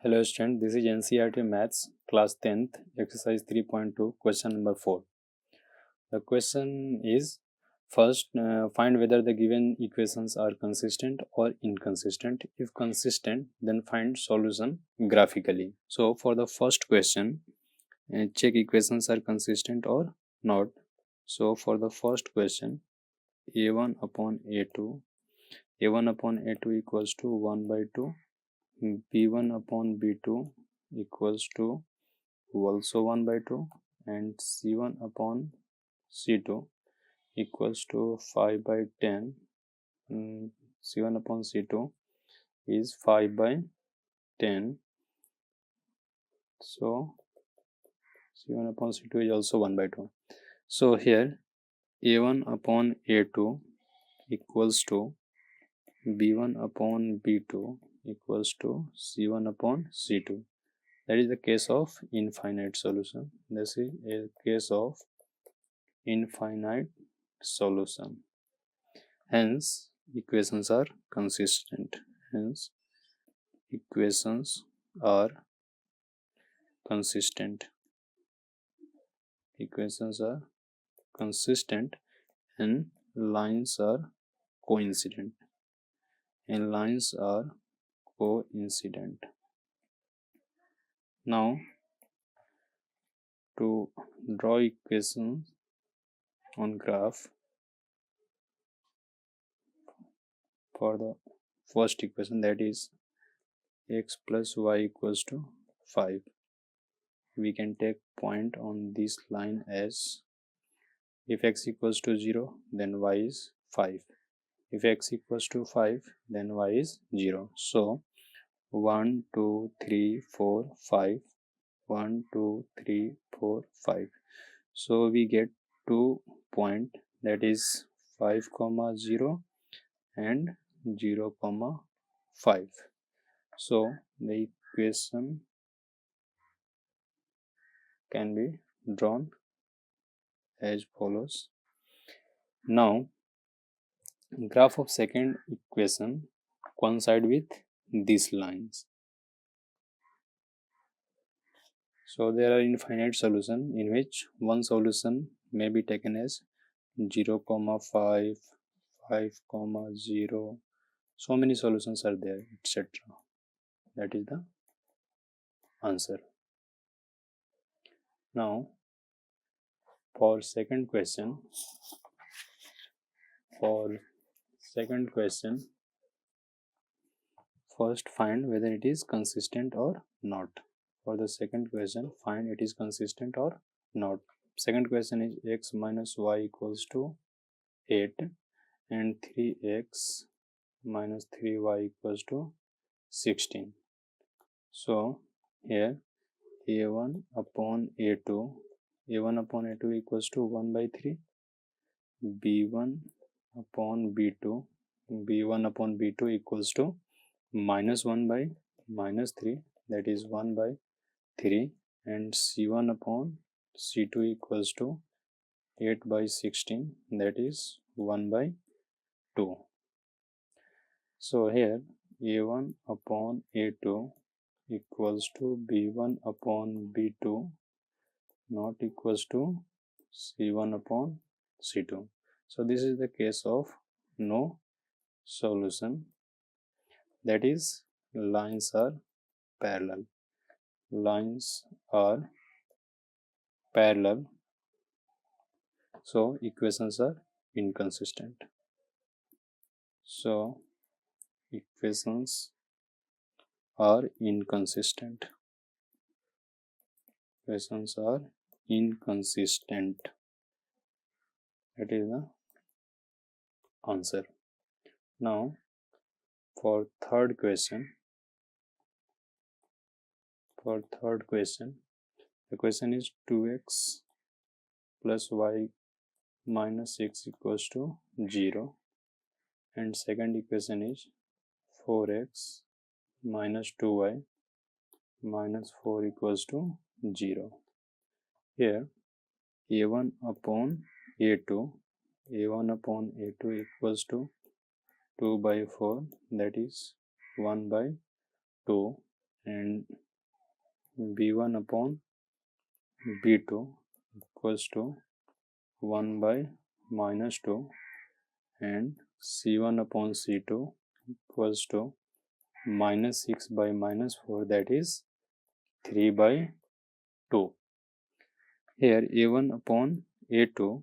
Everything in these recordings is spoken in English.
Hello student, this is NCERT Maths class 10th exercise 3.2 question number 4. The question is first find whether the given equations are consistent or inconsistent. If consistent, then find solution graphically. So for the first question, check equations are consistent or not. So for the first question, a1 upon a2 equals to 1 by 2, b1 upon b2 equals to also 1 by 2, and c1 upon c2 equals to 5 by 10. C1 upon c2 is 5 by 10, so c1 upon c2 is also 1 by 2. So here a1 upon a2 equals to b1 upon b2 equals to c1 upon c2. That is the case of infinite solution. This is a case of infinite solution. Hence, equations are consistent. Hence, equations are consistent. Equations are consistent and lines are coincident. And lines are coincident. Now, to draw equations on graph for the first equation, that is x plus y equals to 5. We can take point on this line as if x equals to 0, then y is 5. If x equals to 5, then y is 0. So 1, 2, 3, 4, 5. 1, 2, 3, 4, 5. So we get 2 point, that is 5, 0 and 0, 5. So the equation can be drawn as follows. Now graph of second equation coincide with these lines. So there are infinite solution in which one solution may be taken as 0, 5, 5, 0. So many solutions are there, etc. That is the answer. Now for second question, first find whether it is consistent or not. For the second question, find it is consistent or not. Second question is x minus y equals to 8 and 3x minus 3y equals to 16. So here a1 upon a2 equals to 1 by 3, b1 upon b2 equals to minus 1 by minus 3, that is 1 by 3, and c1 upon c2 equals to 8 by 16, that is 1 by 2. So here a1 upon a2 equals to b1 upon b2 not equals to c1 upon c2. So this is the case of no solution, that is lines are parallel. Lines are parallel, so equations are inconsistent. So equations are inconsistent. Equations are inconsistent. That is the answer. Now for third question, the question is 2x plus y minus 6 equals to 0, and second equation is 4x minus 2y minus 4 equals to 0. Here a1 upon a2 equals to 2 by 4, that is 1 by 2, and b1 upon b2 equals to 1 by minus 2 and c1 upon c2 equals to minus 6 by minus 4, that is 3 by 2. Here a1 upon a2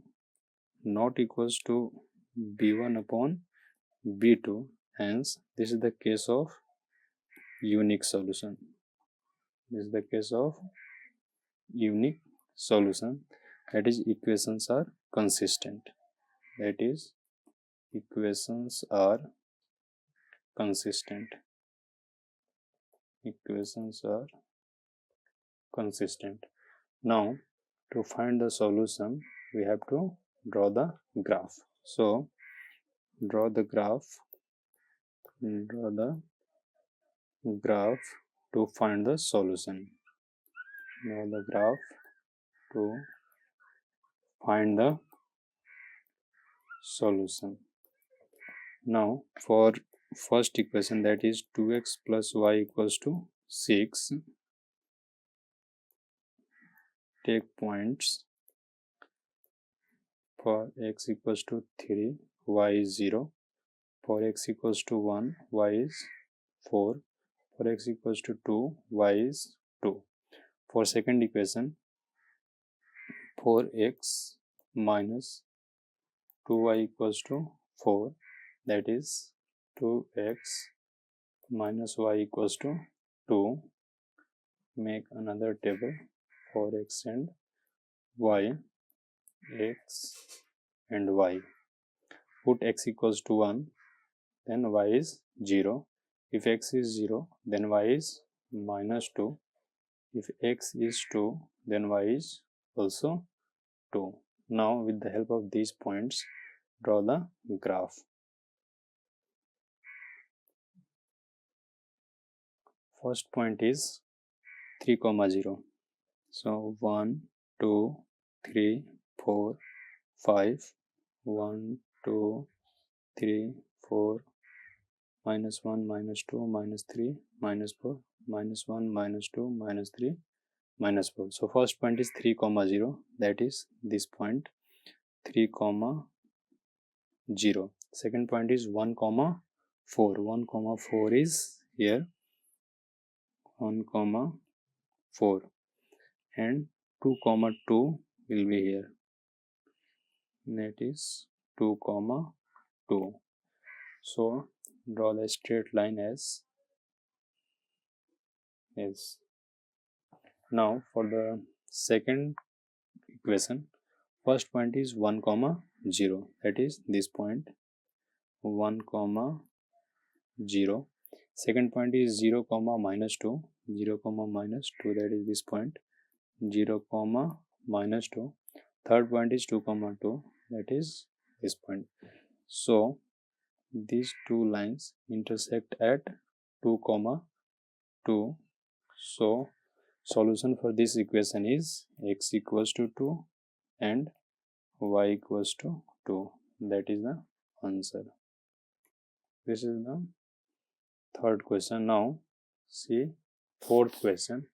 not equals to b1 upon b2, hence this is the case of unique solution. This is the case of unique solution, that is equations are consistent. That is equations are consistent. Equations are consistent. Now to find the solution we have to draw the graph. So draw the graph to find the solution. Draw the graph to find the solution. Now for first equation, that is 2x plus y equals to 6, take points. For x equals to 3, y is 0. For x equals to 1, y is 4. For x equals to 2, y is 2. For second equation, 4x minus 2y equals to 4, that is 2x minus y equals to 2. Make another table for x and y, x and y. Put x equals to 1, then y is 0. If x is 0, then y is minus 2. If x is 2, then y is also 2. Now with the help of these points, draw the graph. First point is 3, 0. So 1, 2, 3, 4, 5. 1, 2, 3, 4, minus 1, minus 2, minus 3, minus 4, minus 1, minus 2, minus 3, minus 4. So first point is 3, 0, that is this point 3, 0. Second point is 1, 4. 1, 4 is here, 1, 4, and 2, 2 will be here, that is 2, 2. So draw the straight line as is. Now for the second equation, first point is 1, 0, that is this point 1, 0. Second point is 0, minus 2, 0, minus 2, that is this point 0, minus 2. Third point is 2, 2, that is this point. So these two lines intersect at 2, 2. So solution for this equation is x equals to 2 and y equals to 2. That is the answer. This is the third question. Now see fourth question.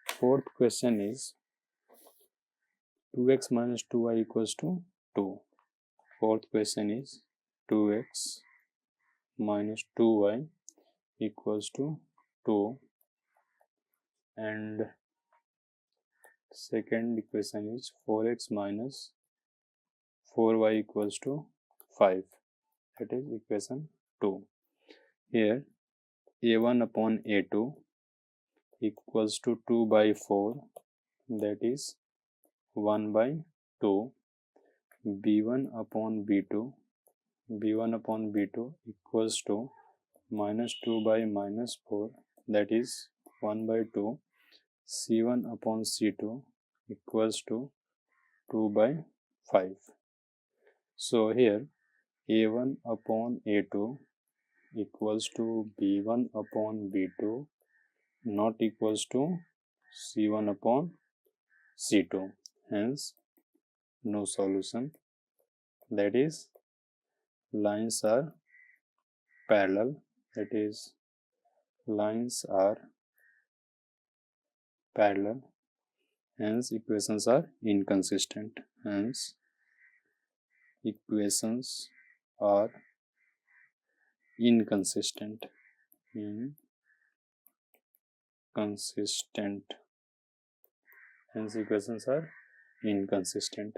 Fourth question is 2x minus 2y equals to 2. Fourth question is 2x minus 2y equals to 2, and second equation is 4x minus 4y equals to 5, that is equation 2. Here a1 upon a2 equals to 2 by 4, that is 1 by 2. b1 upon b2 equals to minus 2 by minus 4, that is 1 by 2. c1 upon c2 equals to 2 by 5. So here a1 upon a2 equals to b1 upon b2 not equals to c1 upon c2, hence no solution. That is lines are parallel, that is lines are parallel, hence equations are inconsistent. Hence equations are inconsistent. Hence equations are inconsistent.